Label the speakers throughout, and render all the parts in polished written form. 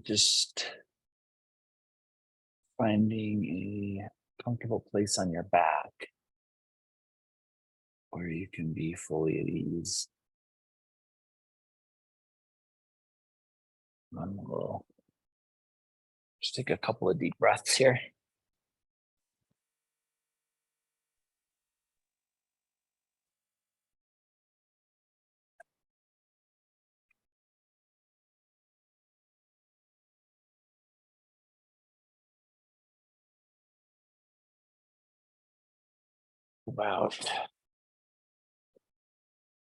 Speaker 1: Just finding a comfortable place on your back where you can be fully at ease. And we'll just take a couple of deep breaths here. About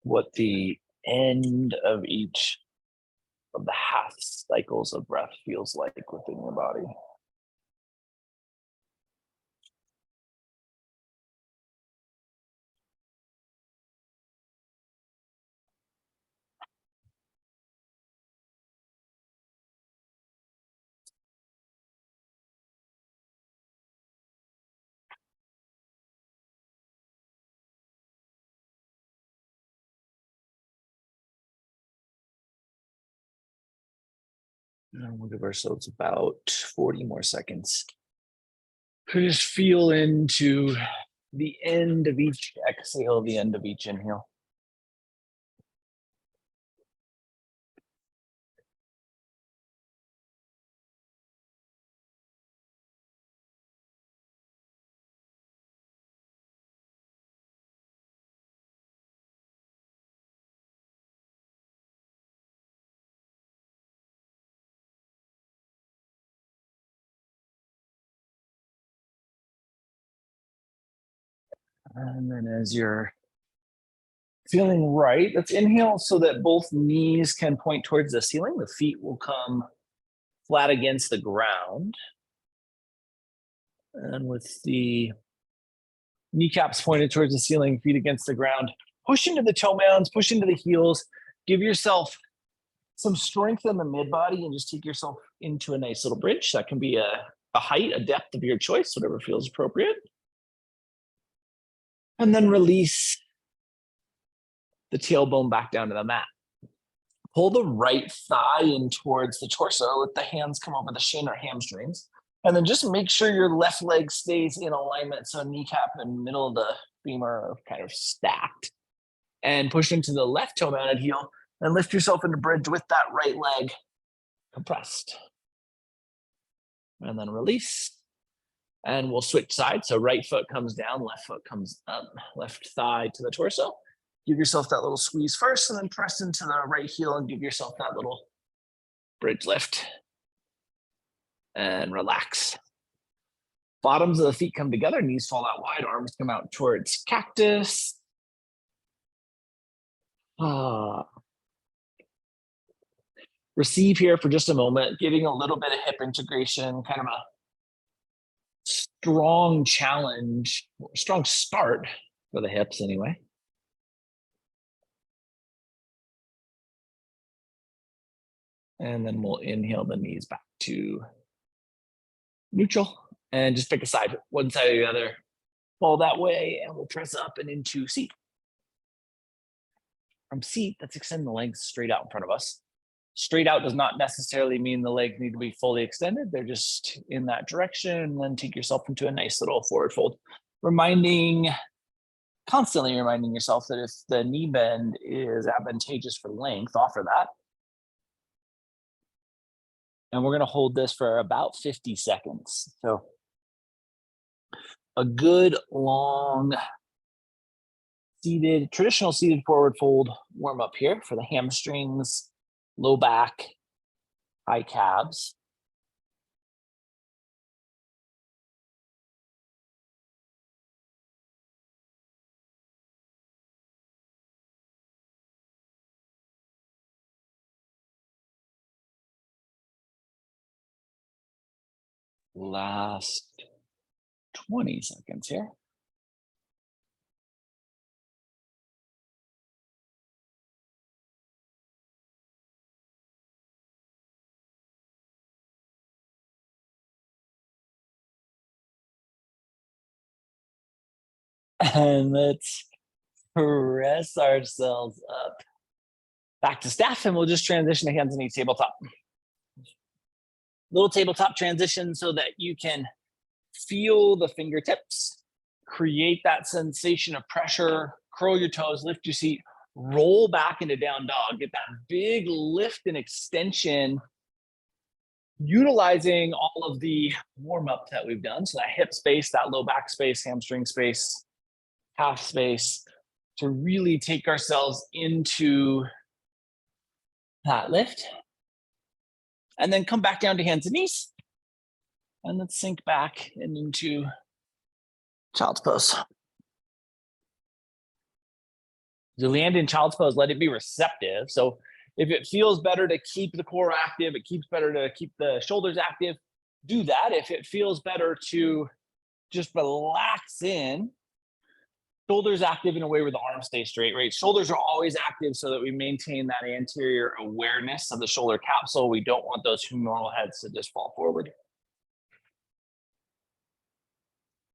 Speaker 1: what the end of each of the half cycles of breath feels like within your body. And we'll give ourselves about 40 more seconds. Just feel into the end of each exhale, the end of each inhale. And then as you're feeling right, let's inhale so that both knees can point towards the ceiling. The feet will come flat against the ground. And with the kneecaps pointed towards the ceiling, feet against the ground, push into the toe mounds, push into the heels, give yourself some strength in the mid body and just take yourself into a nice little bridge. That can be a height, a depth of your choice, whatever feels appropriate. And then release the tailbone back down to the mat. Pull the right thigh in towards the torso. Let the hands come over the shin or hamstrings. And then just make sure your left leg stays in alignment. So kneecap in middle of the femur are kind of stacked. And push into the left toe mounted heel and lift yourself into bridge with that right leg compressed. And then release. And we'll switch sides. So right foot comes down, left foot comes up, left thigh to the torso. Give yourself that little squeeze first and then press into the right heel and give yourself that little bridge lift. And relax. Bottoms of the feet come together, knees fall out wide, arms come out towards cactus. Receive here for just a moment, giving a little bit of hip integration, kind of a strong challenge, strong start for the hips anyway. And then we'll inhale the knees back to neutral and just pick a side, one side or the other. Fall that way and we'll press up and into seat. From seat, let's extend the legs straight out in front of us. Straight out does not necessarily mean the legs need to be fully extended. They're just in that direction. And then take yourself into a nice little forward fold. Constantly reminding yourself that if the knee bend is advantageous for length, offer that. And we're going to hold this for about 50 seconds. So a good long traditional seated forward fold warm up here for the hamstrings, low back, high calves. Last 20 seconds here. And let's press ourselves up back to staff and we'll just transition to hands and knees tabletop. Little tabletop transition so that you can feel the fingertips, create that sensation of pressure, curl your toes, lift your seat, roll back into down dog, get that big lift and extension, utilizing all of the warm-up that we've done. So that hip space, that low back space, hamstring space, calf space, to really take ourselves into that lift. And then come back down to hands and knees. And let's sink back and into child's pose. To land in child's pose, let it be receptive. So if it feels better to keep the core active, it keeps better to keep the shoulders active, do that. If it feels better to just relax in, shoulders active in a way where the arms stay straight, right? Shoulders are always active so that we maintain that anterior awareness of the shoulder capsule. We don't want those humeral heads to just fall forward.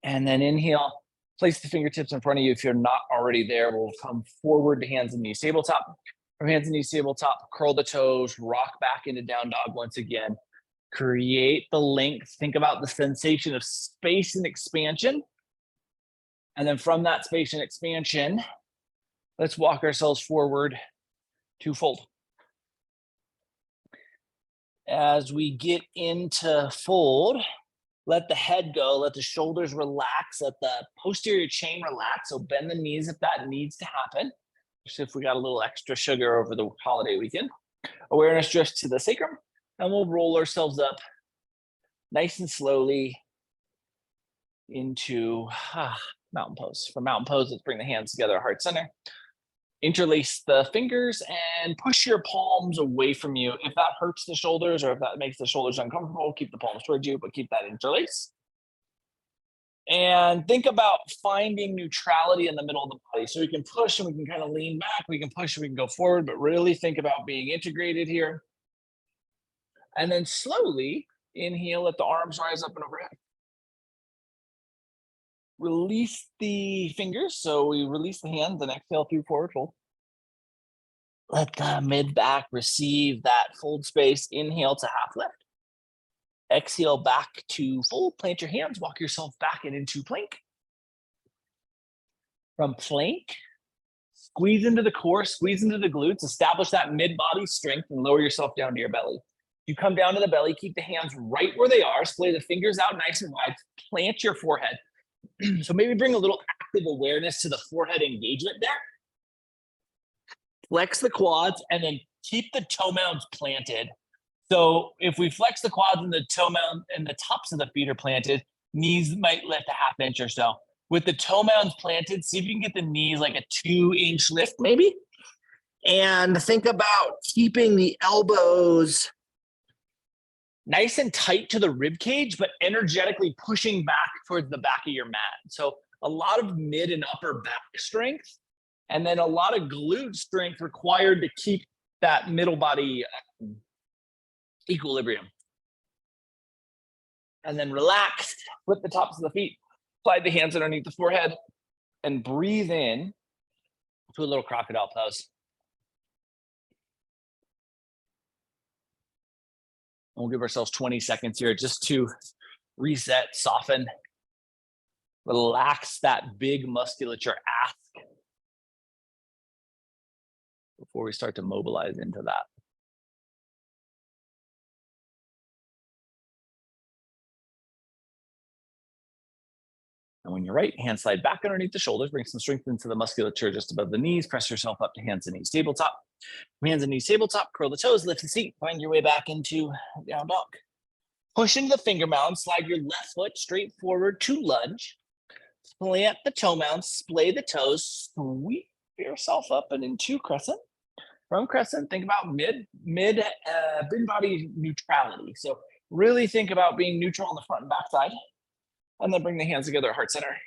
Speaker 1: And then inhale, place the fingertips in front of you. If you're not already there, we'll come forward to hands and knees tabletop. From hands and knees tabletop, curl the toes, rock back into down dog once again. Create the length. Think about the sensation of space and expansion. And then from that space and expansion, let's walk ourselves forward to fold. As we get into fold, let the head go, let the shoulders relax, let the posterior chain relax. So bend the knees if that needs to happen. Just if we got a little extra sugar over the holiday weekend. Awareness drifts to the sacrum, and we'll roll ourselves up nice and slowly into mountain pose. For mountain pose, let's bring the hands together, heart center. Interlace the fingers and push your palms away from you. If that hurts the shoulders or if that makes the shoulders uncomfortable, keep the palms towards you, but keep that interlace. And think about finding neutrality in the middle of the body. So we can push and we can kind of lean back, we can push and we can go forward, but really think about being integrated here. And then slowly inhale, let the arms rise up and overhead. Release the fingers. So we release the hands and exhale through forward fold. Let the mid back receive that fold space. Inhale to half lift. Exhale back to fold. Plant your hands, walk yourself back and into plank. From plank, squeeze into the core, squeeze into the glutes, establish that mid-body strength and lower yourself down to your belly. You come down to the belly, keep the hands right where they are, splay the fingers out nice and wide, plant your forehead. So maybe bring a little active awareness to the forehead engagement there. Flex the quads and then keep the toe mounds planted. So if we flex the quads and the toe mound and the tops of the feet are planted, knees might lift a half inch or so. With the toe mounds planted, see if you can get the knees like a 2-inch lift maybe. And think about keeping the elbows nice and tight to the rib cage, but energetically pushing back towards the back of your mat. So a lot of mid and upper back strength, and then a lot of glute strength required to keep that middle body equilibrium. And then relax, flip the tops of the feet, slide the hands underneath the forehead, and breathe in to a little crocodile pose. We'll give ourselves 20 seconds here just to reset, soften, relax that big musculature ask before we start to mobilize into that. And when you're right, hand slide back underneath the shoulders, bring some strength into the musculature just above the knees, press yourself up to hands and knees tabletop. Hands and knees tabletop, curl the toes, lift the seat, find your way back into down dog. Push into the finger mound, slide your left foot straight forward to lunge. Plant the toe mound, splay the toes, sweep yourself up and into crescent. From crescent, think about mid body neutrality. So really think about being neutral on the front and back side. And then bring the hands together at heart center.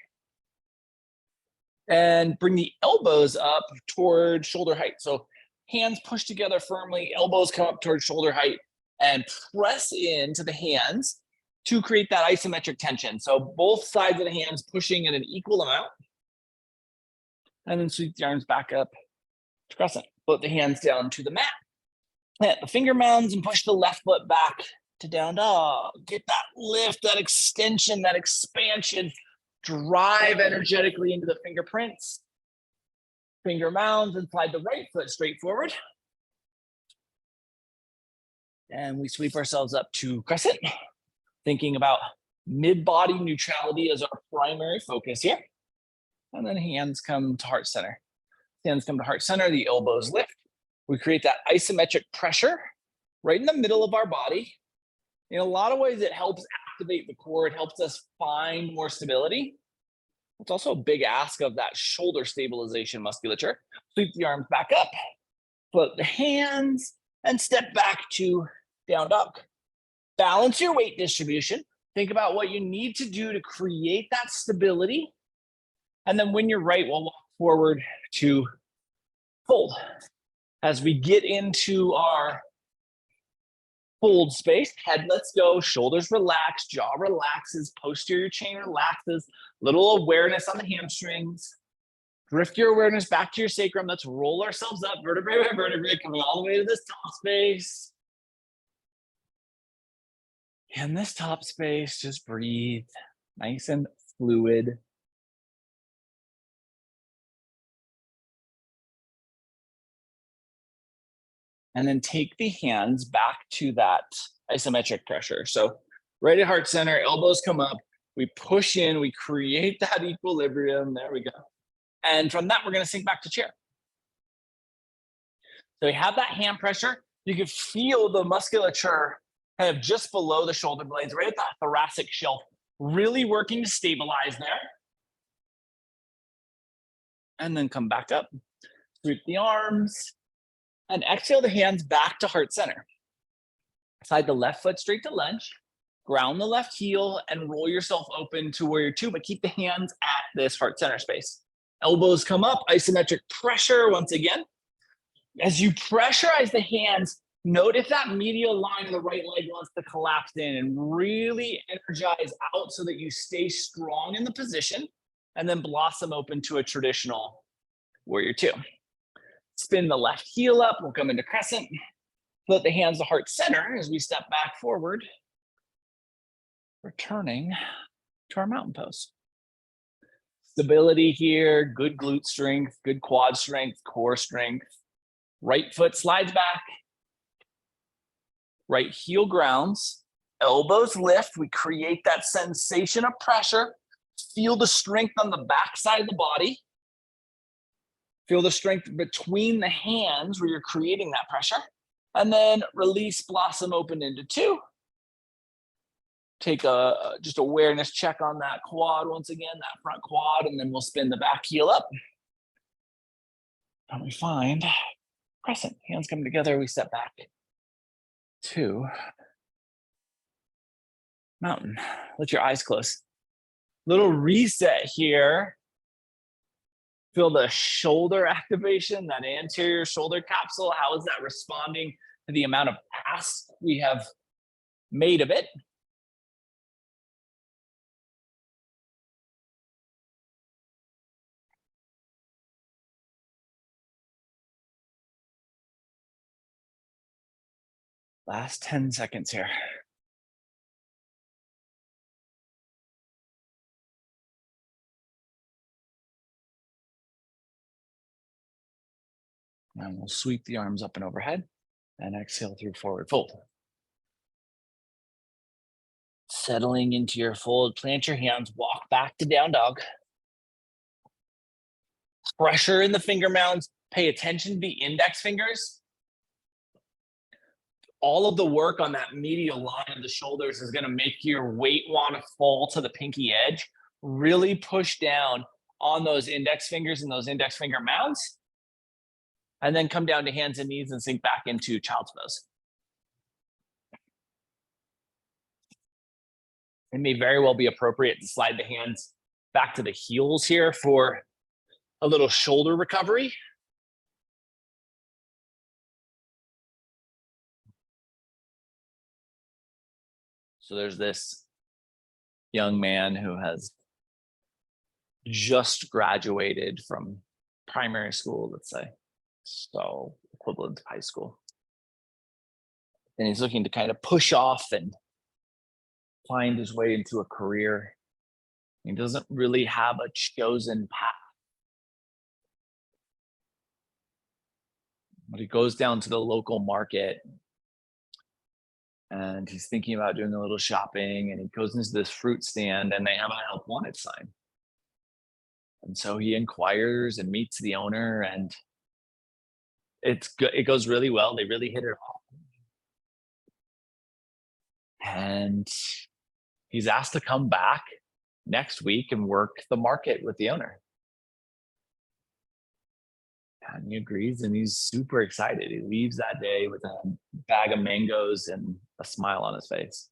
Speaker 1: And bring the elbows up toward shoulder height. So hands push together firmly, elbows come up towards shoulder height, and press into the hands to create that isometric tension. So both sides of the hands pushing at an equal amount. And then sweep the arms back up to crescent. Put the hands down to the mat. Plant the finger mounds and push the left foot back to down dog. Get that lift, that extension, that expansion. Drive energetically into the fingerprints. Finger mounds and slide the right foot straight forward. And we sweep ourselves up to crescent, thinking about mid-body neutrality as our primary focus here. And then hands come to heart center. Hands come to heart center, the elbows lift. We create that isometric pressure right in the middle of our body. In a lot of ways, it helps activate the core. It helps us find more stability. It's also a big ask of that shoulder stabilization musculature. Sweep the arms back up, float the hands, and step back to down dog. Balance your weight distribution. Think about what you need to do to create that stability. And then when you're right, we'll walk forward to fold. As we get into our fold space, head lets go, shoulders relax, jaw relaxes, posterior chain relaxes, little awareness on the hamstrings. Drift your awareness back to your sacrum. Let's roll ourselves up, vertebrae by vertebrae, coming all the way to this top space. In this top space, just breathe, nice and fluid. And then take the hands back to that isometric pressure. So right at heart center, elbows come up, we push in, we create that equilibrium, there we go. And from that, we're gonna sink back to chair. So we have that hand pressure. You can feel the musculature kind of just below the shoulder blades, right at that thoracic shelf, really working to stabilize there. And then come back up, sweep the arms, and exhale the hands back to heart center. Slide the left foot straight to lunge, ground the left heel, and roll yourself open to warrior two, but keep the hands at this heart center space. Elbows come up, isometric pressure once again. As you pressurize the hands, note if that medial line of the right leg wants to collapse in, and really energize out so that you stay strong in the position, and then blossom open to a traditional warrior two. Spin the left heel up, we'll come into crescent. Float the hands to heart center as we step back forward, returning to our mountain pose. Stability here, good glute strength, good quad strength, core strength. Right foot slides back, right heel grounds, elbows lift. We create that sensation of pressure. Feel the strength on the back side of the body. Feel the strength between the hands where you're creating that pressure. And then release, blossom open into two. Take a just awareness check on that quad once again, that front quad, and then we'll spin the back heel up. And we find crescent. Hands come together, we step back. Two. Mountain. Let your eyes close. Little reset here. Feel the shoulder activation, that anterior shoulder capsule. How is that responding to the amount of ask we have made of it? Last 10 seconds here. And we'll sweep the arms up and overhead and exhale through forward fold. Settling into your fold, plant your hands, walk back to down dog. Pressure in the finger mounds, pay attention to the index fingers. All of the work on that medial line of the shoulders is gonna make your weight wanna fall to the pinky edge. Really push down on those index fingers and those index finger mounds. And then come down to hands and knees and sink back into child's pose. It may very well be appropriate to slide the hands back to the heels here for a little shoulder recovery. So there's this young man who has just graduated from primary school, let's say. So equivalent to high school. and he's looking to kind of push off and find his way into a career. He doesn't really have a chosen path. But he goes down to the local market and he's thinking about doing a little shopping, and he goes into this fruit stand and they have a help wanted sign. And so he inquires and meets the owner, and it goes really well. They really hit it off. And he's asked to come back next week and work the market with the owner. And he agrees, and he's super excited. He leaves that day with a bag of mangoes and a smile on his face.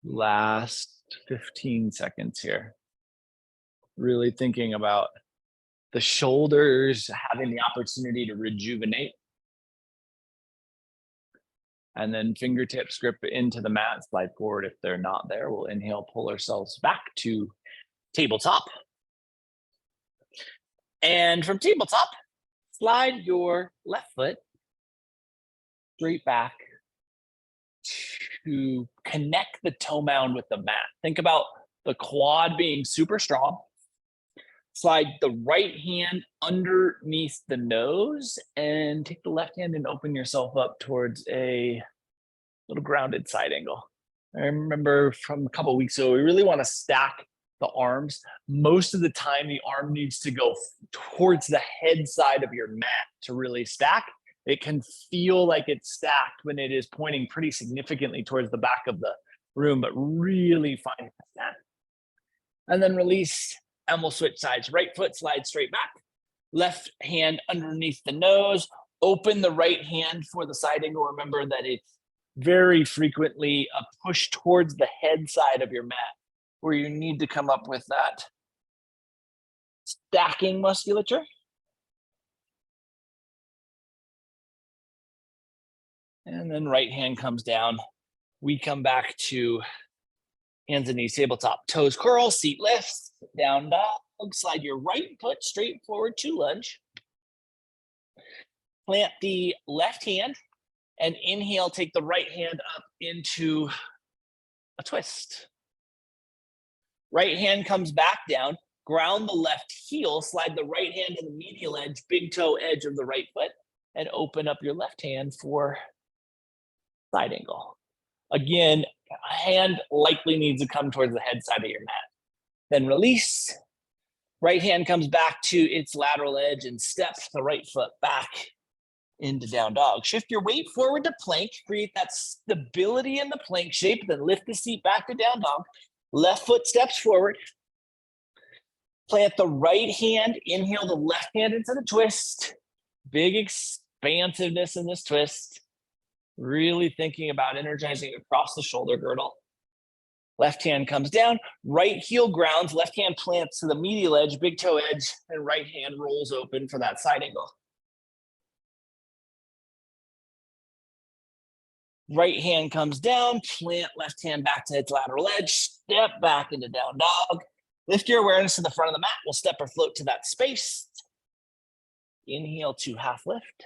Speaker 1: Last 15 seconds here. Really thinking about the shoulders having the opportunity to rejuvenate. And then fingertips grip into the mat, slide forward. If they're not there, we'll inhale, pull ourselves back to tabletop. And from tabletop, slide your left foot straight back to connect the toe mound with the mat. Think about the quad being super strong. Slide the right hand underneath the nose and take the left hand and open yourself up towards a little grounded side angle. I remember from a couple of weeks ago, we really want to stack the arms. Most of the time, the arm needs to go towards the head side of your mat to really stack. It can feel like it's stacked when it is pointing pretty significantly towards the back of the room, but really find that. And then release, and we'll switch sides. Right foot slides straight back. Left hand underneath the nose. Open the right hand for the side angle. Remember that it's very frequently a push towards the head side of your mat where you need to come up with that stacking musculature. And then right hand comes down. We come back to hands and knees, tabletop, toes curl, seat lifts, down dog, slide your right foot straight forward to lunge. Plant the left hand and inhale, take the right hand up into a twist. Right hand comes back down, ground the left heel, slide the right hand to the medial edge, big toe edge of the right foot, and open up your left hand for side angle. Again, hand likely needs to come towards the head side of your mat. Then release. Right hand comes back to its lateral edge and steps the right foot back into down dog. Shift your weight forward to plank. Create that stability in the plank shape. Then lift the seat back to down dog. Left foot steps forward. Plant the right hand. Inhale the left hand into the twist. Big expansiveness in this twist. Really thinking about energizing across the shoulder girdle. Left hand comes down, right heel grounds, left hand plants to the medial edge, big toe edge, and right hand rolls open for that side angle. Right hand comes down, plant left hand back to its lateral edge, step back into down dog. Lift your awareness to the front of the mat. We'll step or float to that space. Inhale to half lift.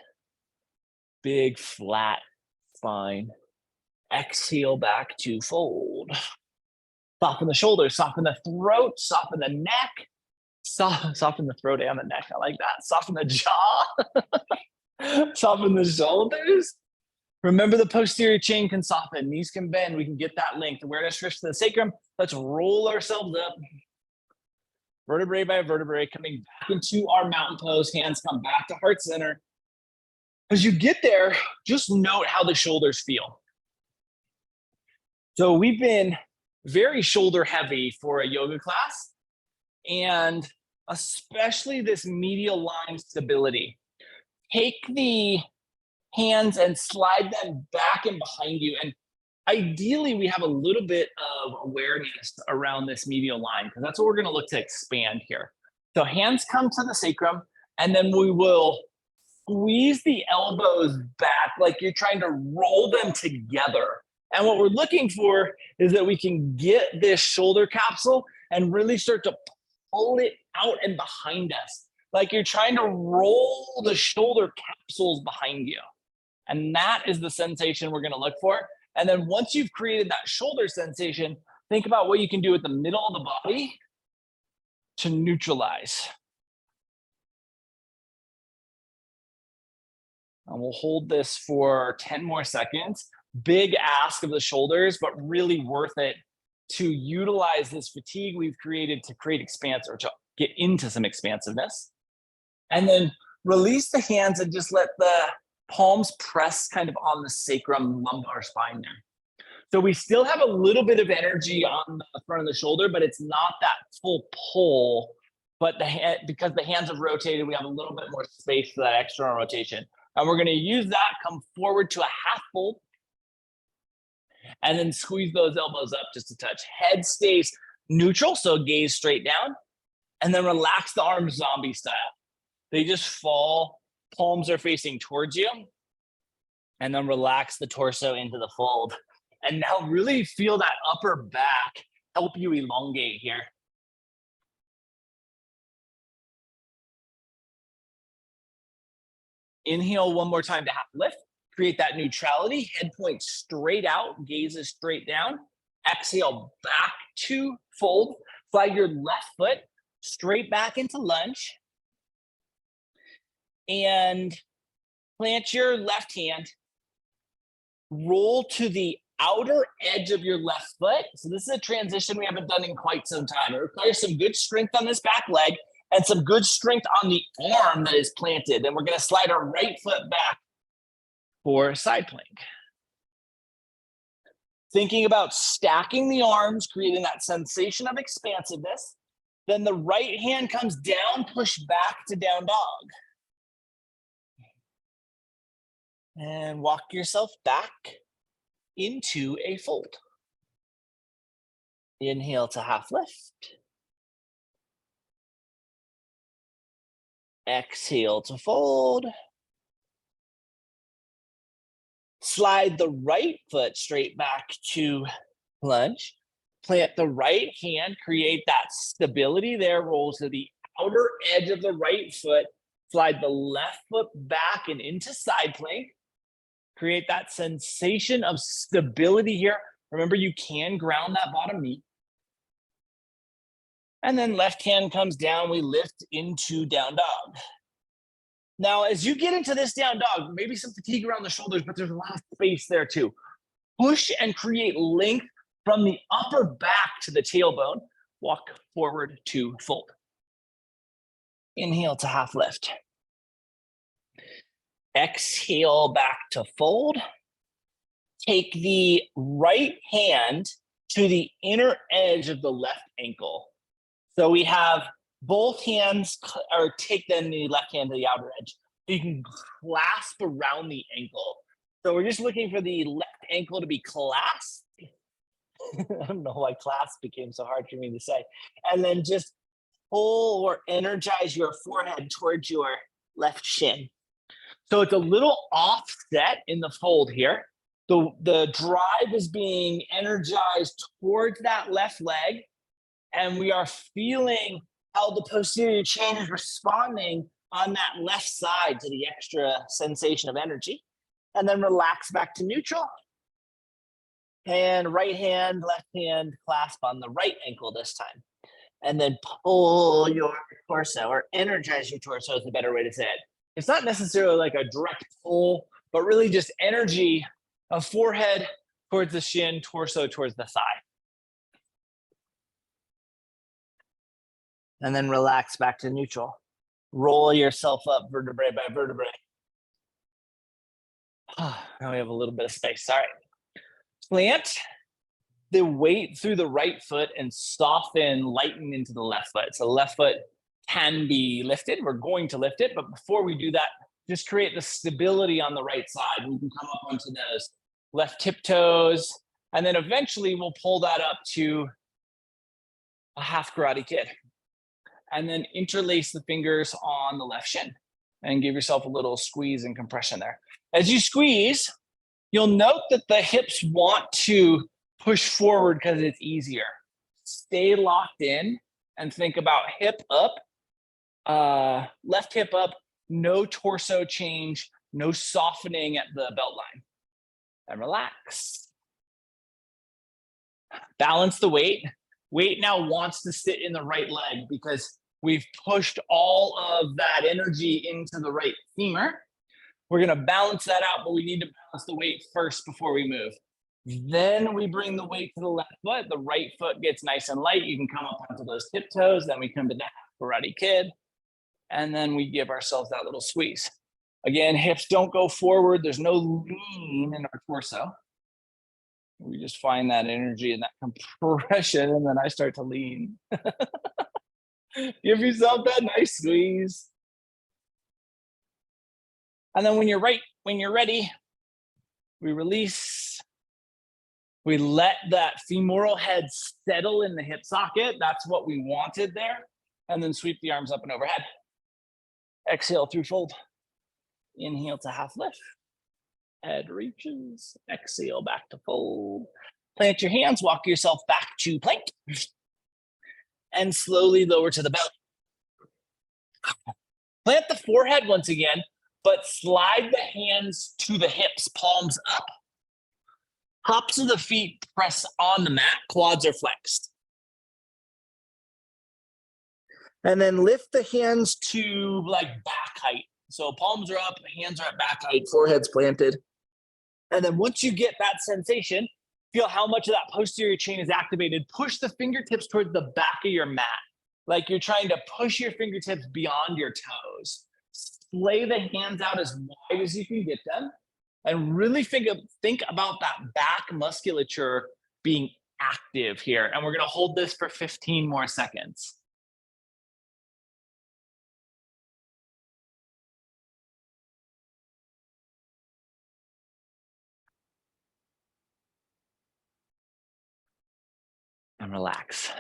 Speaker 1: Big flat spine. Exhale back to fold. Soften the shoulders, soften the throat, soften the neck. Soften the throat and the neck. I like that. Soften the jaw. Soften the shoulders. Remember, the posterior chain can soften. Knees can bend. We can get that length. Awareness drifts to the sacrum. Let's roll ourselves up. Vertebrae by vertebrae, coming back into our mountain pose. Hands come back to heart center. As you get there, just note how the shoulders feel. So we've been very shoulder heavy for a yoga class, and especially this medial line stability. Take the hands and slide them back and behind you. And ideally, we have a little bit of awareness around this medial line, because that's what we're going to look to expand here. So hands come to the sacrum, and then we will squeeze the elbows back like you're trying to roll them together And what we're looking for is that we can get this shoulder capsule and really start to pull it out and behind us. Like you're trying to roll the shoulder capsules behind you. And that is the sensation we're going to look for. And then once you've created that shoulder sensation, think about what you can do at the middle of the body to neutralize. And we'll hold this for 10 more seconds. Big ask of the shoulders, but really worth it to utilize this fatigue we've created to create expanse or to get into some expansiveness. And then release the hands and just let the palms press kind of on the sacrum lumbar spine there. So we still have a little bit of energy on the front of the shoulder, but it's not that full pull. But because the hands have rotated, we have a little bit more space for that external rotation. And we're going to use that, come forward to a half fold, and then squeeze those elbows up just a touch. Head stays neutral, so gaze straight down, and then relax the arms zombie style. They just fall, palms are facing towards you, and then relax the torso into the fold. And now really feel that upper back help you elongate here. Inhale one more time to half lift. Create that neutrality. Head point straight out, gaze is straight down. Exhale back to fold. Slide your left foot straight back into lunge. And plant your left hand. Roll to the outer edge of your left foot. So this is a transition we haven't done in quite some time. It requires some good strength on this back leg and some good strength on the arm that is planted. And we're going to slide our right foot back for side plank. Thinking about stacking the arms, creating that sensation of expansiveness. Then the right hand comes down, push back to down dog. And walk yourself back into a fold. Inhale to half lift. Exhale to fold. Slide the right foot straight back to lunge. Plant the right hand, create that stability there, roll to the outer edge of the right foot. Slide the left foot back and into side plank. Create that sensation of stability here. Remember, you can ground that bottom knee. And then left hand comes down, we lift into down dog. Now, as you get into this down dog, maybe some fatigue around the shoulders, but there's a lot of space there too. Push and create length from the upper back to the tailbone. Walk forward to fold. Inhale to half lift. Exhale back to fold. Take the right hand to the inner edge of the left ankle. So we have both hands, or take then the left hand to the outer edge. You can clasp around the ankle. So we're just looking for the left ankle to be clasped. I don't know why clasp became so hard for me to say. And then just pull or energize your forehead towards your left shin. So it's a little offset in the fold here. The drive is being energized towards that left leg. And we are feeling how the posterior chain is responding on that left side to the extra sensation of energy. And then relax back to neutral. And right hand, left hand clasp on the right ankle this time. And then pull your torso, or energize your torso is the better way to say it. It's not necessarily like a direct pull, but really just energy of forehead towards the shin, torso towards the thigh. And then relax back to neutral. Roll yourself up vertebrae by vertebrae. Now we have a little bit of space. All right. Plant the weight through the right foot and soften, lighten into the left foot. So the left foot can be lifted. We're going to lift it, but before we do that, just create the stability on the right side. We can come up onto those left tiptoes, and then eventually we'll pull that up to a half Karate Kid. And then interlace the fingers on the left shin and give yourself a little squeeze and compression there. As you squeeze, You'll note that the hips want to push forward because it's easier. Stay locked in and think about hip up, left hip up, no torso change, no softening at the belt line. And relax. Balance the weight. Weight now wants to sit in the right leg because we've pushed all of that energy into the right femur. We're going to balance that out, but we need to balance the weight first before we move. Then we bring the weight to the left foot. The right foot gets nice and light. You can come up onto those tiptoes. Then we come to the Karate Kid. And then we give ourselves that little squeeze. Again, hips don't go forward. There's no lean in our torso. We just find that energy and that compression, and then I start to lean. Give yourself that nice squeeze. And then when you're ready, we release. We let that femoral head settle in the hip socket. That's what we wanted there. And then sweep the arms up and overhead. Exhale through fold. Inhale to half lift. Head reaches. Exhale back to fold. Plant your hands, walk yourself back to plank. And slowly lower to the belly. Plant the forehead once again, but slide the hands to the hips, palms up. Tops of the feet press on the mat, quads are flexed. And then lift the hands to like back height. So palms are up, hands are at back height, forehead's planted. And then once you get that sensation, feel how much of that posterior chain is activated. Push the fingertips towards the back of your mat, like you're trying to push your fingertips beyond your toes. Splay the hands out as wide as you can get them. And really think about that back musculature being active here. And we're going to hold this for 15 more seconds. And relax.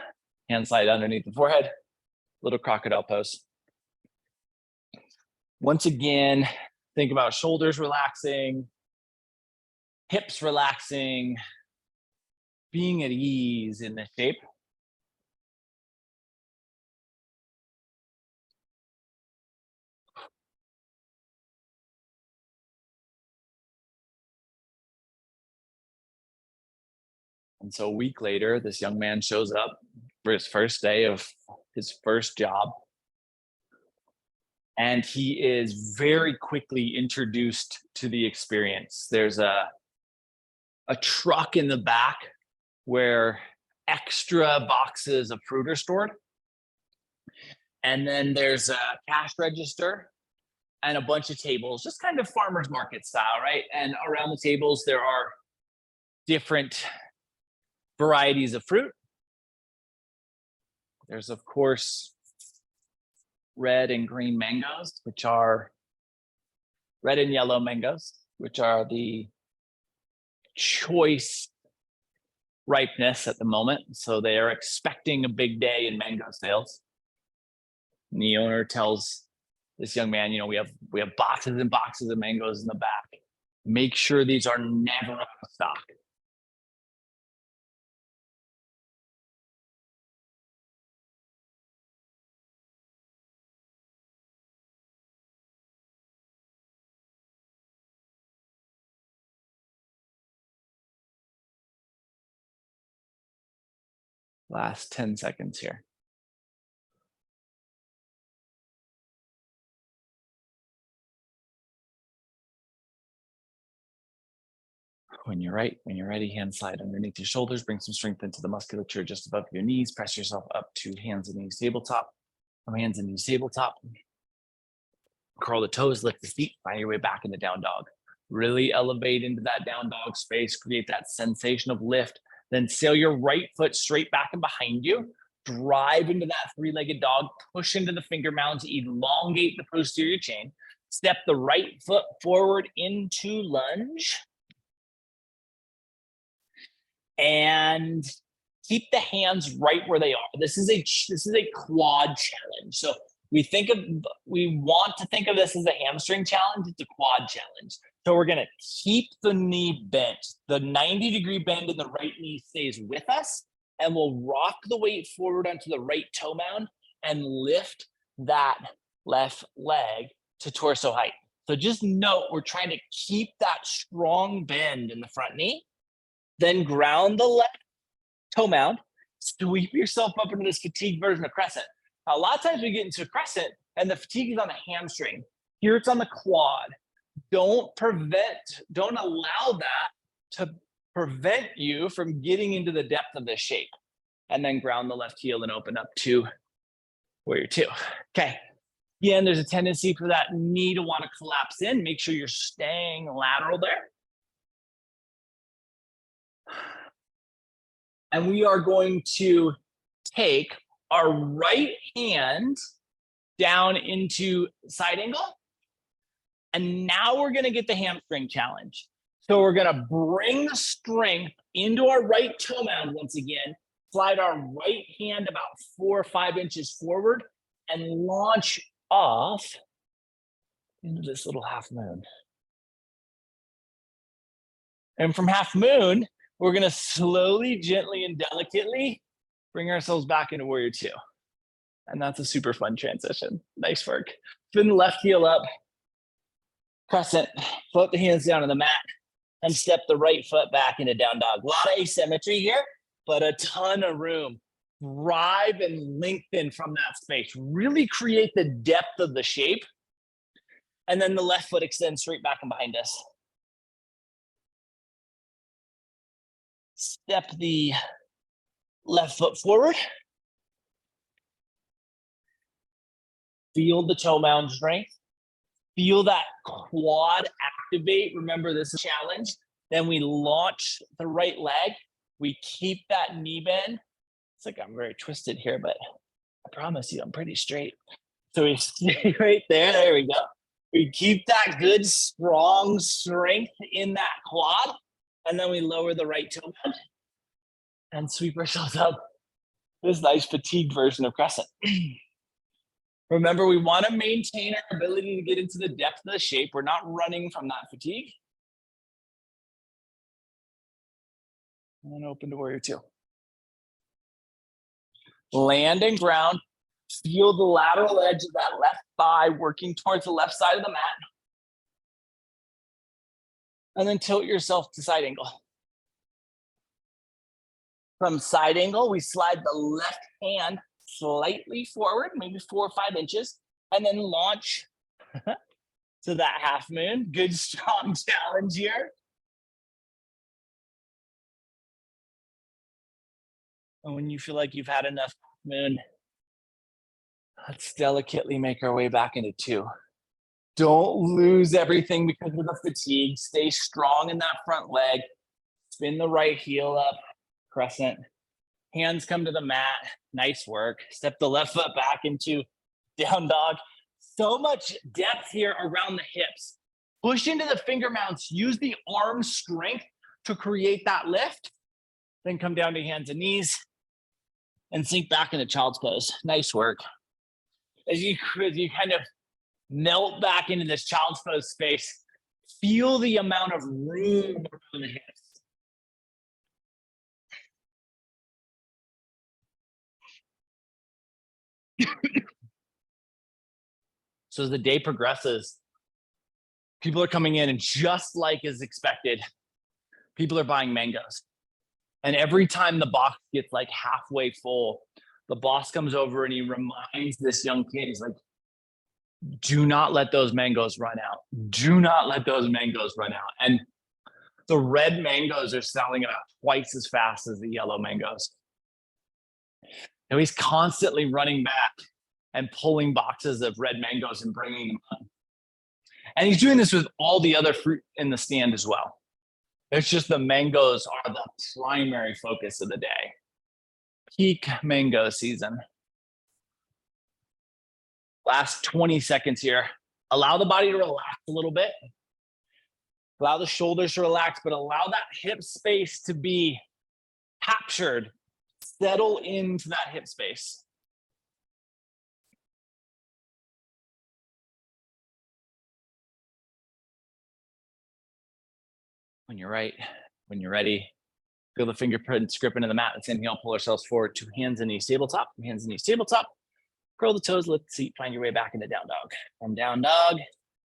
Speaker 1: Hand slide underneath the forehead. Little crocodile pose. Once again, think about shoulders relaxing, hips relaxing, being at ease in this shape. And so a week later, this young man shows up for his first day of his first job. And he is very quickly introduced to the experience. There's a truck in the back where extra boxes of fruit are stored. And then there's a cash register and a bunch of tables, just kind of farmer's market style, right? And around the tables, there are different varieties of fruit. There's, of course, red and green mangoes, which are red and yellow mangoes, which are the choice ripeness at the moment. So they are expecting a big day in mango sales. And the owner tells this young man, we have boxes and boxes of mangoes in the back. Make sure these are never out of stock. Last 10 seconds here. When you're ready, hand slide underneath your shoulders, bring some strength into the musculature just above your knees, press yourself up to hands and knees tabletop. From hands and knees tabletop. Curl the toes, lift the feet, find your way back into down dog. Really elevate into that down dog space, create that sensation of lift, then sail your right foot straight back and behind you. Drive into that three-legged dog, push into the finger mounds, elongate the posterior chain. Step the right foot forward into lunge. And keep the hands right where they are. This is a quad challenge. So we want to think of this as a hamstring challenge. It's a quad challenge. So we're gonna keep the knee bent. The 90-degree bend in the right knee stays with us, and we'll rock the weight forward onto the right toe mound and lift that left leg to torso height. So just note, we're trying to keep that strong bend in the front knee, then ground the left toe mound, sweep yourself up into this fatigue version of crescent. Now, a lot of times we get into a crescent and the fatigue is on the hamstring. Here it's on the quad. Don't allow that to prevent you from getting into the depth of this shape. And then ground the left heel and open up to warrior two. Okay. Again, there's a tendency for that knee to want to collapse in. Make sure you're staying lateral there. And we are going to take our right hand down into side angle. And now we're going to get the hamstring challenge. So we're going to bring the strength into our right toe mound once again, slide our right hand about 4 or 5 inches forward, and launch off into this little half moon. And from half moon, we're going to slowly, gently, and delicately bring ourselves back into warrior two. And that's a super fun transition. Nice work. Spin the left heel up, crescent, float the hands down on the mat, and step the right foot back into down dog. A lot of asymmetry here, but a ton of room. Drive and lengthen from that space. Really create the depth of the shape. And then the left foot extends straight back and behind us. Step the left foot forward. Feel the toe mound strength. Feel that quad activate. Remember, this is a challenge. Then we launch the right leg. We keep that knee bend. It's like I'm very twisted here, but I promise you I'm pretty straight. So we stay right there. There we go. We keep that good, strong strength in that quad. And then we lower the right toe mound and sweep ourselves up. This nice fatigued version of crescent. Remember, we want to maintain our ability to get into the depth of the shape. We're not running from that fatigue. And then open to warrior two. Land and ground. Feel the lateral edge of that left thigh working towards the left side of the mat. And then tilt yourself to side angle. From side angle, we slide the left hand slightly forward, maybe 4 or 5 inches, and then launch to that half moon. Good, strong challenge here. And when you feel like you've had enough moon, let's delicately make our way back into two. Don't lose everything because of the fatigue. Stay strong in that front leg. Spin the right heel up, crescent. Hands come to the mat. Nice work. Step the left foot back into down dog. So much depth here around the hips. Push into the finger mounts. Use the arm strength to create that lift. Then come down to hands and knees and sink back into child's pose. Nice work. As you kind of melt back into this child's pose space, feel the amount of room around the hips. So as the day progresses, people are coming in, and just like is expected, people are buying mangoes. And every time the box gets like halfway full, the boss comes over and he reminds this young kid, he's like, do not let those mangoes run out. Do not let those mangoes run out. And the red mangoes are selling about twice as fast as the yellow mangoes. And he's constantly running back and pulling boxes of red mangoes and bringing them up. And he's doing this with all the other fruit in the stand as well. It's just the mangoes are the primary focus of the day. Peak mango season. Last 20 seconds here. Allow the body to relax a little bit. Allow the shoulders to relax, but allow that hip space to be captured. Settle into that hip space. When you're right, when you're ready, feel the fingerprints grip into the mat. Let's inhale, pull ourselves forward to hands and knees tabletop, hands and knees tabletop. Curl the toes, lift the seat, find your way back into down dog. From down dog,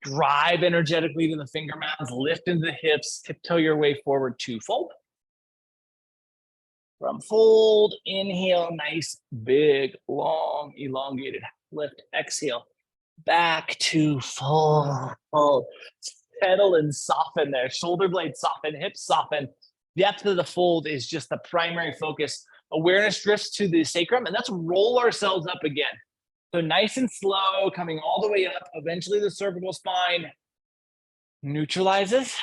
Speaker 1: drive energetically to the finger mounds, lift into the hips, tiptoe your way forward to fold. From fold, inhale, nice, big, long, elongated lift. Exhale, back to fold. Settle and soften there. Shoulder blades soften, hips soften. Depth of the fold is just the primary focus. Awareness drifts to the sacrum, and let's roll ourselves up again. So nice and slow, coming all the way up. Eventually the cervical spine neutralizes.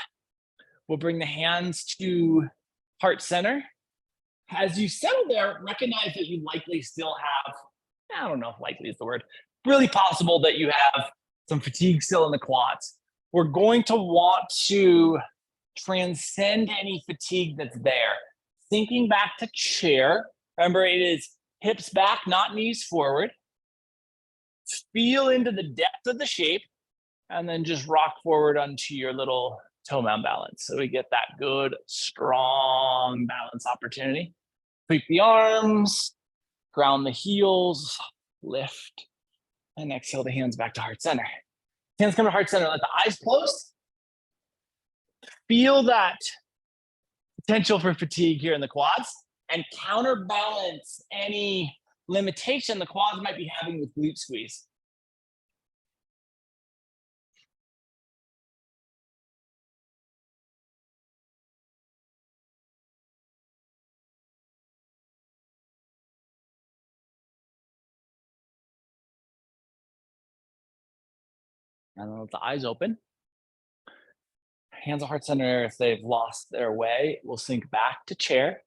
Speaker 1: We'll bring the hands to heart center. As you settle there, recognize that you likely still have, I don't know if likely is the word, really possible that you have some fatigue still in the quads. We're going to want to transcend any fatigue that's there. Sinking back to chair. Remember, it is hips back, not knees forward. Feel into the depth of the shape, and then just rock forward onto your little toe mound balance. So we get that good, strong balance opportunity. Sweep the arms, ground the heels, lift, and exhale the hands back to heart center. Hands come to heart center, let the eyes close. Feel that potential for fatigue here in the quads and counterbalance any limitation the quads might be having with glute squeeze. And then let the eyes open. Hands on heart center, if they've lost their way, we'll sink back to chair.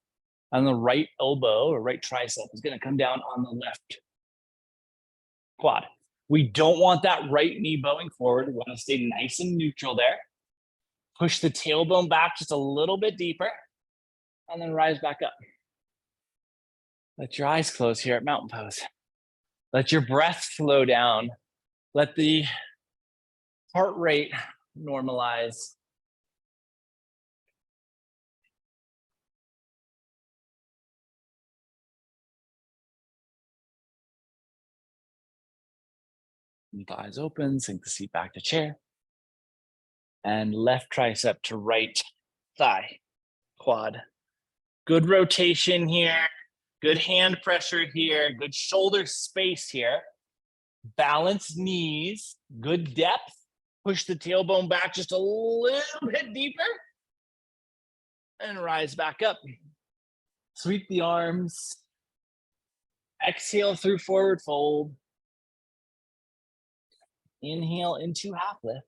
Speaker 1: And the right elbow or right tricep is going to come down on the left quad. We don't want that right knee bowing forward. We want to stay nice and neutral there. Push the tailbone back just a little bit deeper, and then rise back up. Let your eyes close here at mountain pose. Let your breath slow down. Let the heart rate normalize. Keep the eyes open, sink the seat back to chair. And left tricep to right thigh, quad. Good rotation here, good hand pressure here, good shoulder space here. Balanced knees, good depth. Push the tailbone back just a little bit deeper. And rise back up. Sweep the arms. Exhale through forward fold. Inhale into half lift.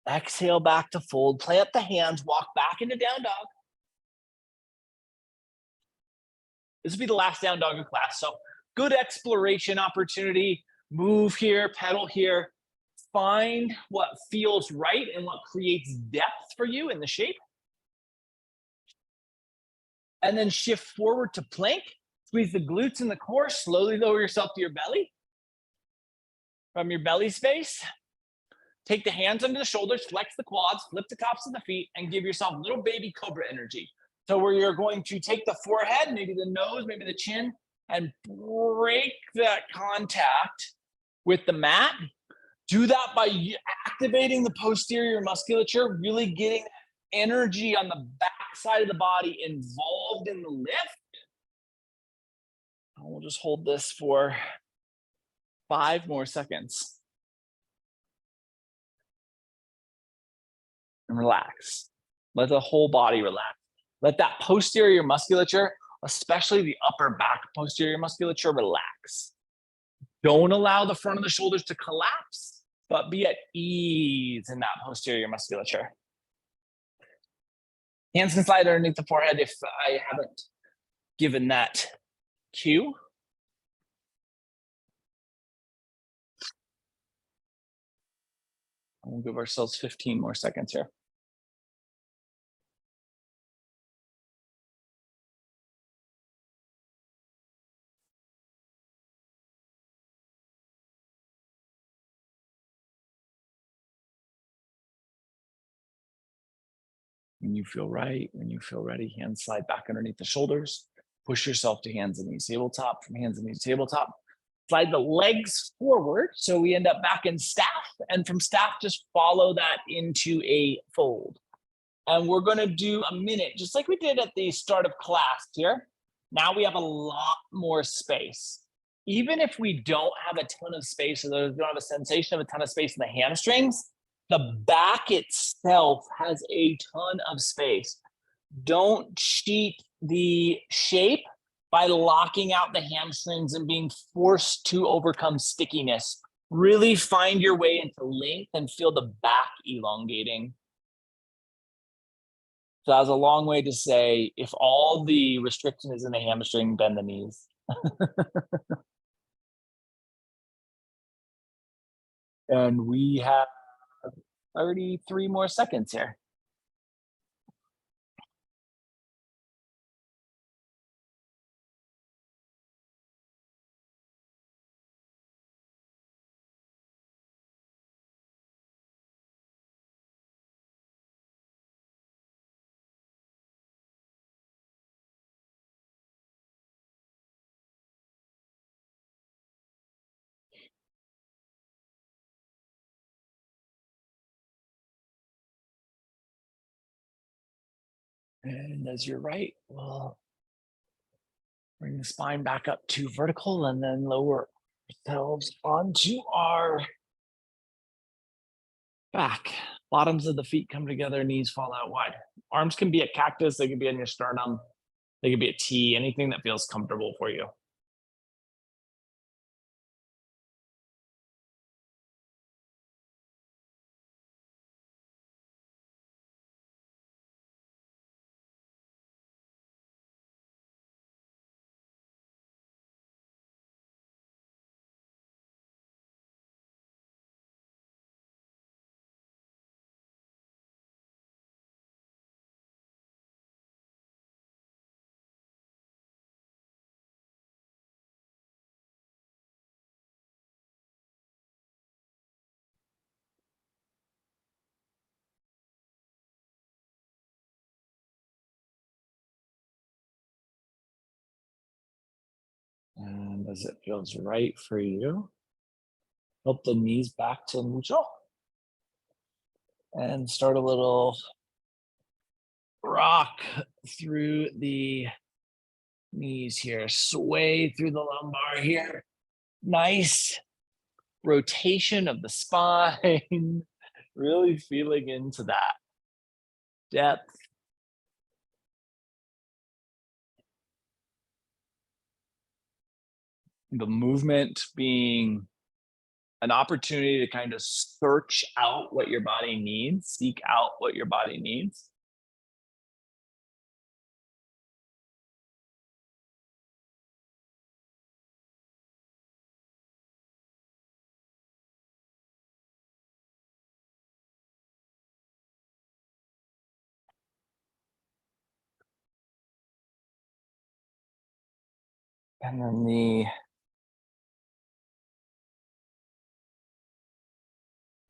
Speaker 1: Exhale back to fold. Play up the hands, walk back into down dog. This will be the last down dog of class. So good exploration opportunity. Move here, pedal here. Find what feels right and what creates depth for you in the shape. And then shift forward to plank. Squeeze the glutes in the core. Slowly lower yourself to your belly. From your belly space, take the hands under the shoulders, flex the quads, flip the tops of the feet, and give yourself little baby cobra energy. So where you're going to take the forehead, maybe the nose, maybe the chin, and break that contact with the mat. Do that by activating the posterior musculature, really getting energy on the back side of the body involved in the lift. And we'll just hold this for 5 more seconds. And relax. Let the whole body relax. Let that posterior musculature, especially the upper back posterior musculature, relax. Don't allow the front of the shoulders to collapse, but be at ease in that posterior musculature. Hands can slide underneath the forehead if I haven't given that cue. We'll give ourselves 15 more seconds here. When you feel right, when you feel ready, hands slide back underneath the shoulders. Push yourself to hands and knees tabletop. From hands and knees tabletop, slide the legs forward so we end up back in staff. And from staff, just follow that into a fold. And we're going to do a minute, just like we did at the start of class here. Now we have a lot more space. Even if we don't have a ton of space, or don't have a sensation of a ton of space in the hamstrings, the back itself has a ton of space. Don't cheat the shape by locking out the hamstrings and being forced to overcome stickiness. Really find your way into length and feel the back elongating. So that was a long way to say, if all the restriction is in the hamstring, bend the knees. And we have 33 more seconds here. And as you're right, we'll bring the spine back up to vertical and then lower ourselves onto our back. Bottoms of the feet come together, knees fall out wide. Arms can be a cactus, they can be on your sternum, they can be a T, anything that feels comfortable for you. And as it feels right for you, help the knees back to neutral. And start a little rock through the knees here. Sway through the lumbar here. Nice rotation of the spine. Really feeling into that depth. The movement being an opportunity to kind of search out what your body needs, seek out what your body needs. And then the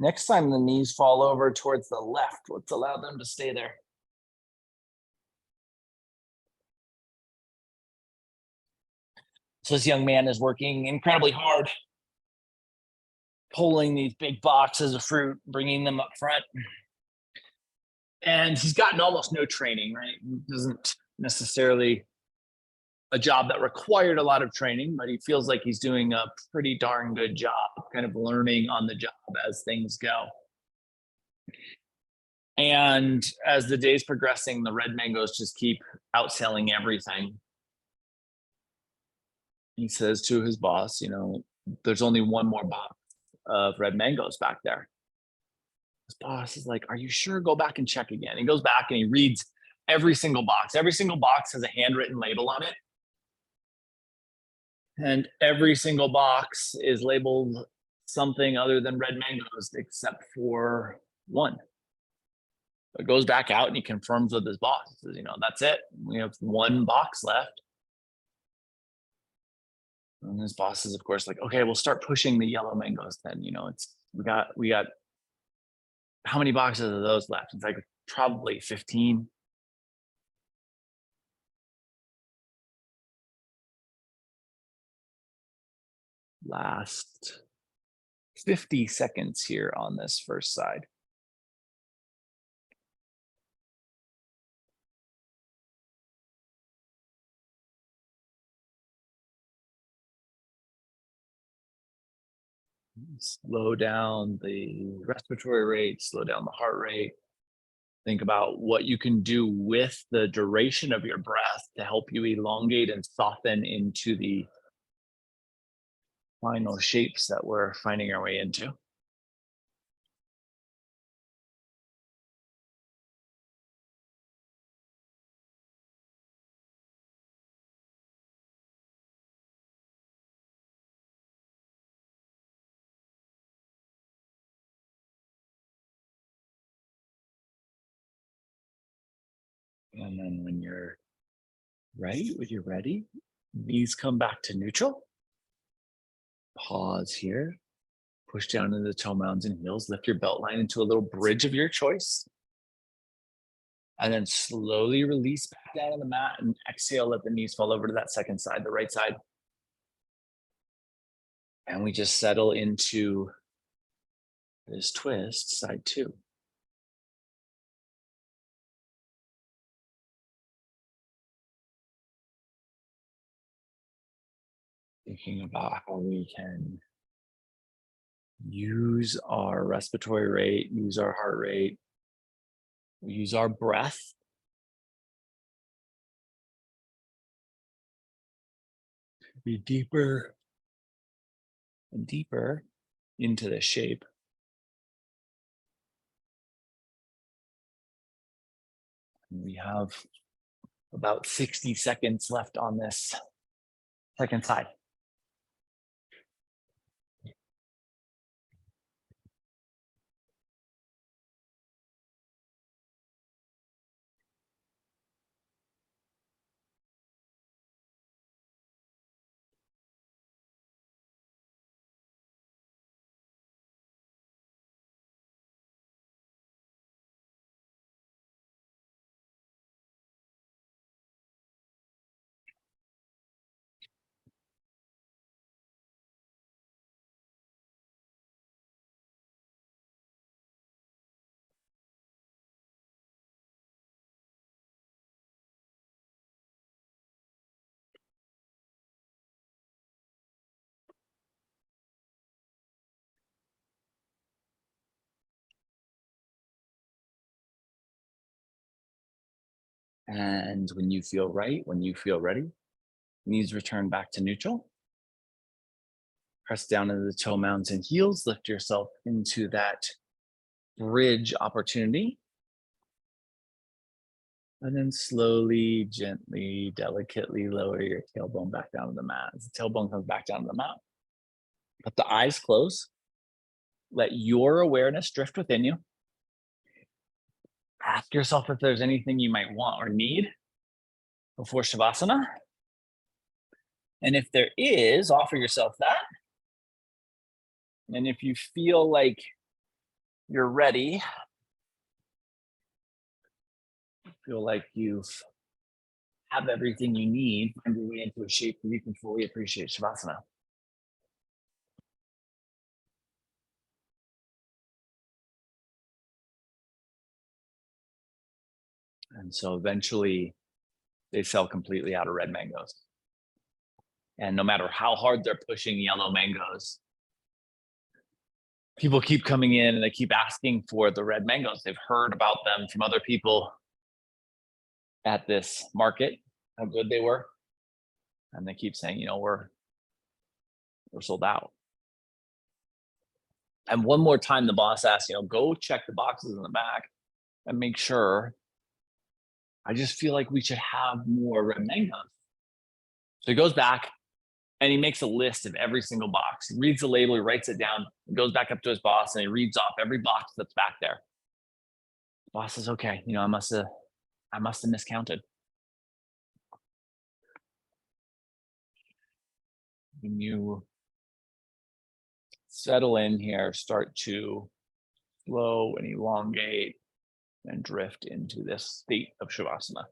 Speaker 1: next time the knees fall over towards the left, let's allow them to stay there. So this young man is working incredibly hard, pulling these big boxes of fruit, bringing them up front. And he's gotten almost no training, right? He doesn't necessarily a job that required a lot of training, but he feels like he's doing a pretty darn good job kind of learning on the job as things go. And as the day's progressing, the red mangoes just keep outselling everything. He says to his boss, you know, there's only one more box of red mangoes back there. His boss is like, are you sure? Go back and check again. He goes back and he reads every single box. Every single box has a handwritten label on it. And every single box is labeled something other than red mangoes, except for one. It goes back out and he confirms with his boss. He says, you know, that's it. We have one box left. And his boss is, of course, like, okay, we'll start pushing the yellow mangoes then. You know, we got how many boxes of those left? It's like, probably 15. Last 50 seconds here on this first side. Slow down the respiratory rate, slow down the heart rate. Think about what you can do with the duration of your breath to help you elongate and soften into the final shapes that we're finding our way into. And then when you're ready, knees come back to neutral. Pause here. Push down into the toe mounds and heels. Lift your belt line into a little bridge of your choice. And then slowly release back down on the mat and exhale, let the knees fall over to that second side, the right side. And we just settle into this twist, side two. Thinking about how we can use our respiratory rate, use our heart rate, use our breath to be deeper and deeper into the shape. And we have about 60 seconds left on this second side. And when you feel right, when you feel ready, knees return back to neutral. Press down into the toe mounds and heels. Lift yourself into that bridge opportunity. And then slowly, gently, delicately lower your tailbone back down to the mat. As the tailbone comes back down to the mat, let the eyes close. Let your awareness drift within you. Ask yourself if there's anything you might want or need before Shavasana. And if there is, offer yourself that. And if you feel like you're ready, feel like you've have everything you need, find your way into a shape where you can fully appreciate Shavasana. And so eventually they sell completely out of red mangoes. And no matter how hard they're pushing yellow mangoes, people keep coming in and they keep asking for the red mangoes. They've heard about them from other people at this market, how good they were. And they keep saying, we're sold out. And one more time, the boss asked, go check the boxes in the back and make sure. I just feel like we should have more red mangoes. So he goes back and he makes a list of every single box. He reads the label, he writes it down, goes back up to his boss and he reads off every box that's back there. The boss says, okay, I must have miscounted. When you settle in here, start to slow and elongate and drift into this state of Shavasana.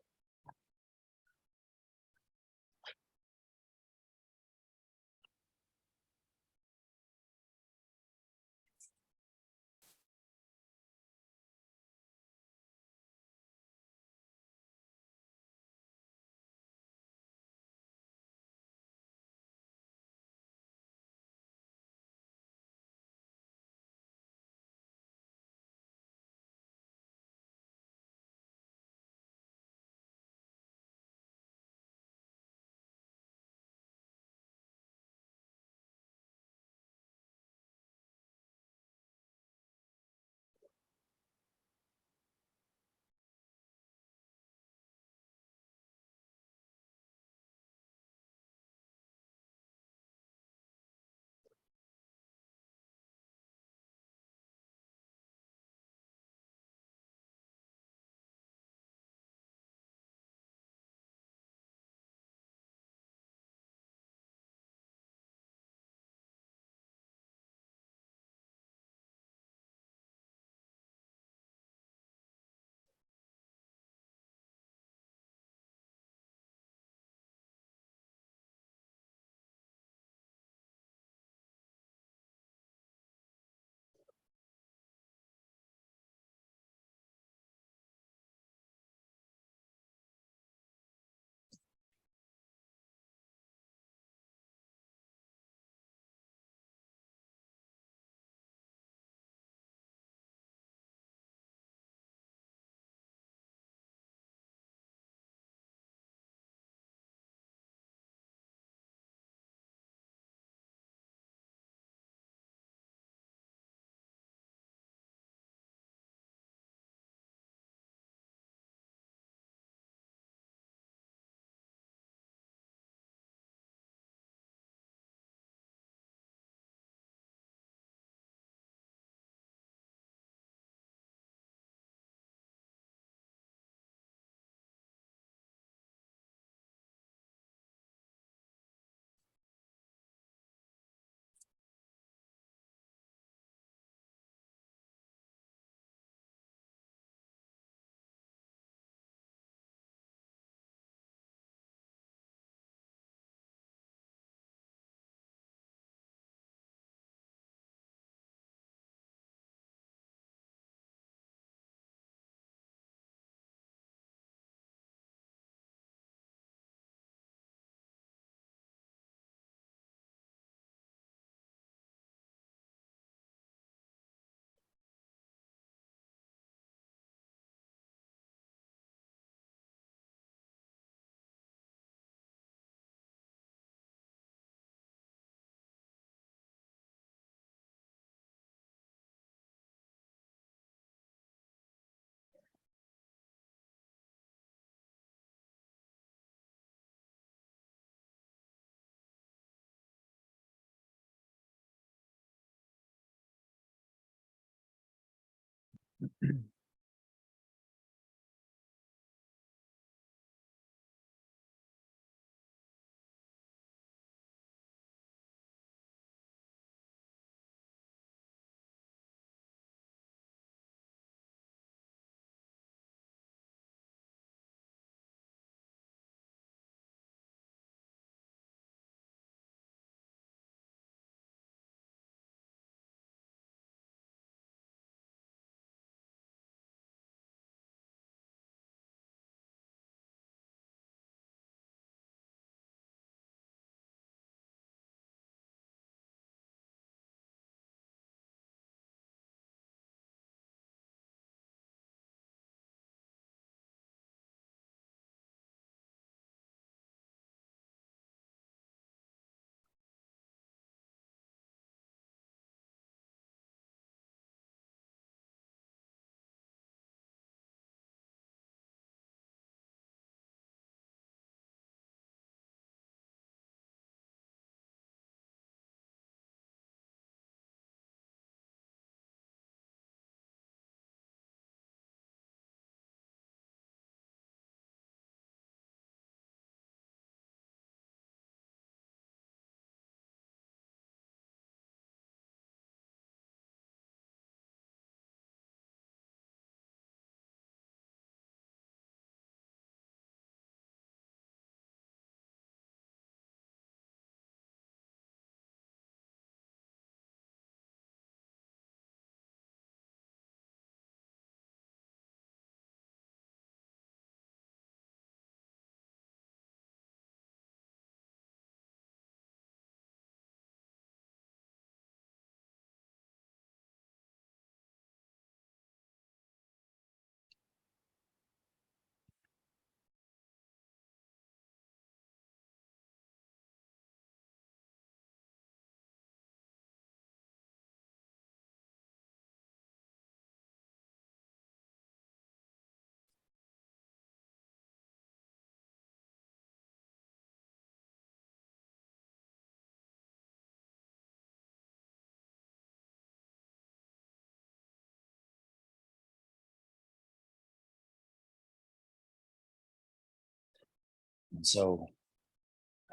Speaker 1: And so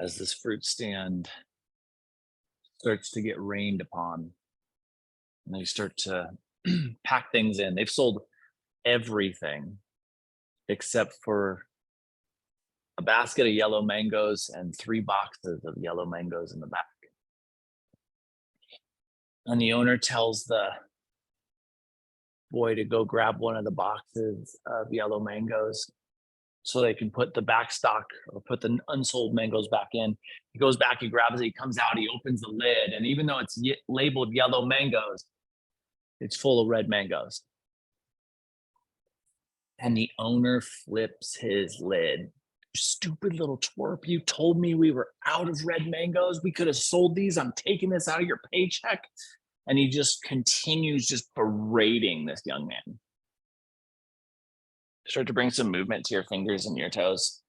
Speaker 1: as this fruit stand starts to get rained upon, and they start to pack things in, they've sold everything except for a basket of yellow mangoes and 3 boxes of yellow mangoes in the back. And the owner tells the boy to go grab one of the boxes of yellow mangoes so they can put the back stock or put the unsold mangoes back in. He goes back, he grabs it, he comes out, he opens the lid. And even though it's labeled yellow mangoes, it's full of red mangoes. And the owner flips his lid. Stupid little twerp, you told me we were out of red mangoes. We could have sold these. I'm taking this out of your paycheck. And he just continues just berating this young man. Start to bring some movement to your fingers and your toes.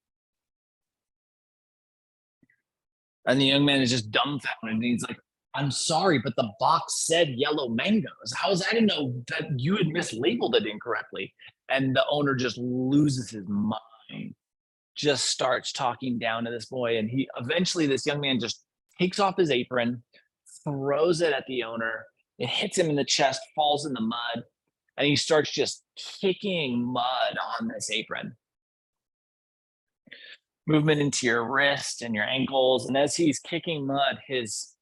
Speaker 1: And the young man is just dumbfounded. And he's like, I'm sorry, but the box said yellow mangoes. How was I to know that you had mislabeled it incorrectly? And the owner just loses his mind, just starts talking down to this boy. And he eventually, this young man just takes off his apron, throws it at the owner. It hits him in the chest, falls in the mud, and he starts just kicking mud on this apron. Movement into your wrist and your ankles. And as he's kicking mud, his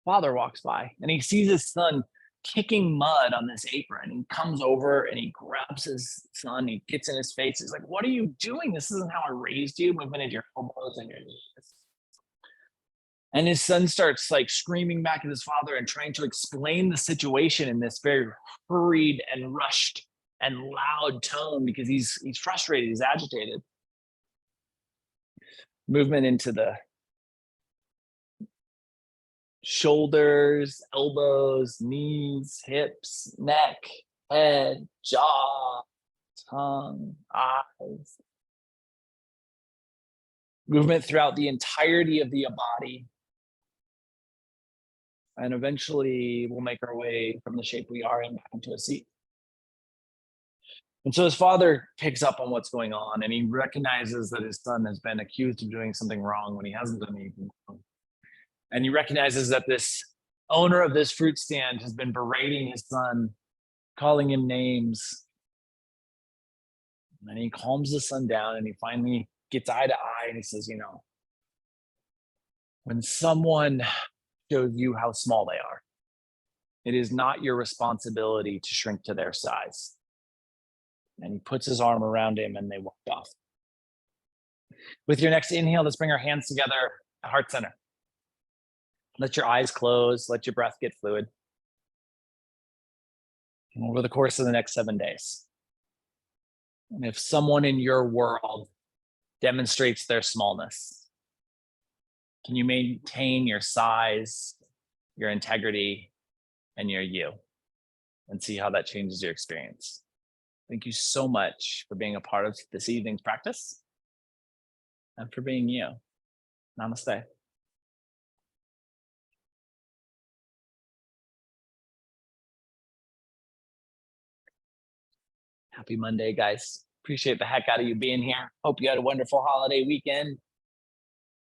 Speaker 1: father walks by and he sees his son kicking mud on this apron. He comes over and he grabs his son, he gets in his face. He's like, what are you doing? This isn't how I raised you. Movement into your elbows and your knees. And his son starts like screaming back at his father and trying to explain the situation in this very hurried and rushed and loud tone because he's frustrated, he's agitated. Movement into the shoulders, elbows, knees, hips, neck, head, jaw, tongue, eyes. Movement throughout the entirety of the body. And eventually we'll make our way from the shape we are in back into a seat. And so his father picks up on what's going on and he recognizes that his son has been accused of doing something wrong when he hasn't done anything wrong. And he recognizes that this owner of this fruit stand has been berating his son, calling him names. And he calms the son down and he finally gets eye to eye and he says, you know, when someone shows you how small they are, it is not your responsibility to shrink to their size. And he puts his arm around him and they walk off. With your next inhale, let's bring our hands together at heart center. Let your eyes close, let your breath get fluid. And over the course of the next 7 days, and if someone in your world demonstrates their smallness, can you maintain your size, your integrity, and your you, and see how that changes your experience? Thank you so much for being a part of this evening's practice and for being you. Namaste. Happy Monday, guys. Appreciate the heck out of you being here. Hope you had a wonderful holiday weekend.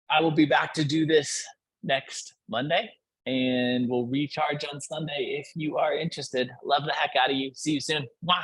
Speaker 1: I will be back to do this next Monday and we'll recharge on Sunday if you are interested. Love the heck out of you. See you soon. Mwah.